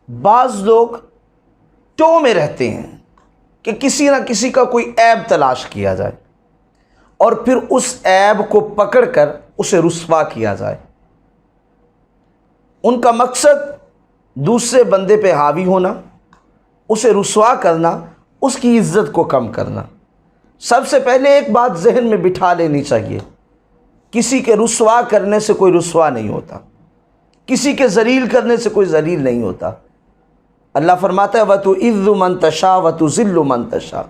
بعض لوگ ٹو میں رہتے ہیں کہ کسی نہ کسی کا کوئی عیب تلاش کیا جائے اور پھر اس عیب کو پکڑ کر اسے رسوا کیا جائے۔ ان کا مقصد دوسرے بندے پہ حاوی ہونا، اسے رسوا کرنا، اس کی عزت کو کم کرنا۔ سب سے پہلے ایک بات ذہن میں بٹھا لینی چاہیے، کسی کے رسوا کرنے سے کوئی رسوا نہیں ہوتا، کسی کے ذلیل کرنے سے کوئی ذلیل نہیں ہوتا۔ اللہ فرماتا ہے وَتُعِزُّ مَن تَشَاءُ وَتُذِلُّ مَن تَشَاءُ،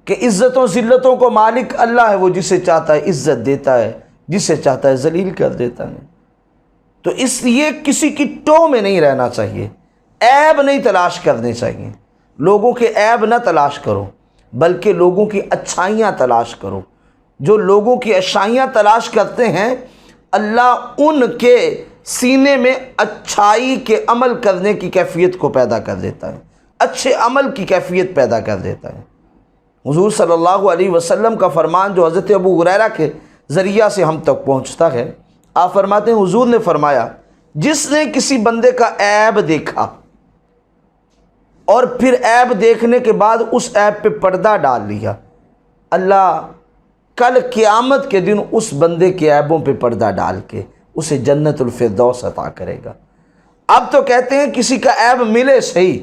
کہ عزتوں ذلتوں کو مالک اللہ ہے، وہ جسے چاہتا ہے عزت دیتا ہے، جسے چاہتا ہے ذلیل کر دیتا ہے۔ تو اس لیے کسی کی ٹو میں نہیں رہنا چاہیے، عیب نہیں تلاش کرنے چاہیے، لوگوں کے عیب نہ تلاش کرو بلکہ لوگوں کی اچھائیاں تلاش کرو۔ جو لوگوں کی اچھائیاں تلاش کرتے ہیں اللہ ان کے سینے میں اچھائی کے عمل کرنے کی کیفیت کو پیدا کر دیتا ہے، اچھے عمل کی کیفیت پیدا کر دیتا ہے۔ حضور صلی اللہ علیہ وسلم کا فرمان جو حضرت ابو ہریرہ کے ذریعہ سے ہم تک پہنچتا ہے، آپ فرماتے ہیں حضور نے فرمایا جس نے کسی بندے کا عیب دیکھا اور پھر عیب دیکھنے کے بعد اس عیب پہ پردہ ڈال لیا، اللہ کل قیامت کے دن اس بندے کے عیبوں پہ پردہ ڈال کے اسے جنت الفردوس عطا کرے گا۔ اب تو کہتے ہیں کسی کا عیب ملے صحیح،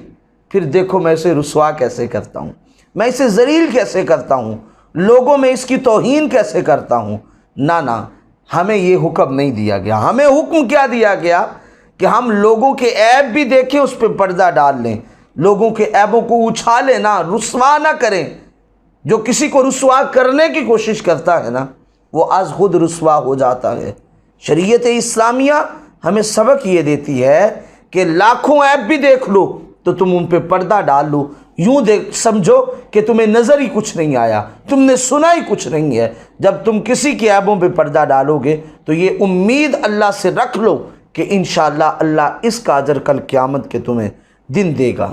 پھر دیکھو میں اسے رسوا کیسے کرتا ہوں، میں اسے ذلیل کیسے کرتا ہوں، لوگوں میں اس کی توہین کیسے کرتا ہوں۔ نہ ہمیں یہ حکم نہیں دیا گیا۔ ہمیں حکم کیا دیا گیا کہ ہم لوگوں کے عیب بھی دیکھیں، اس پہ پردہ ڈال لیں، لوگوں کے عیبوں کو اچھالیں نہ، رسوا نہ کریں۔ جو کسی کو رسوا کرنے کی کوشش کرتا ہے نا وہ از خود رسوا ہو جاتا ہے۔ شریعت اسلامیہ ہمیں سبق یہ دیتی ہے کہ لاکھوں عیب بھی دیکھ لو تو تم ان پہ پردہ ڈال لو، یوں سمجھو کہ تمہیں نظر ہی کچھ نہیں آیا، تم نے سنا ہی کچھ نہیں ہے۔ جب تم کسی کے عیبوں پہ پردہ ڈالو گے تو یہ امید اللہ سے رکھ لو کہ انشاءاللہ اللہ اس کا اجر کل قیامت کے تمہیں دن دے گا۔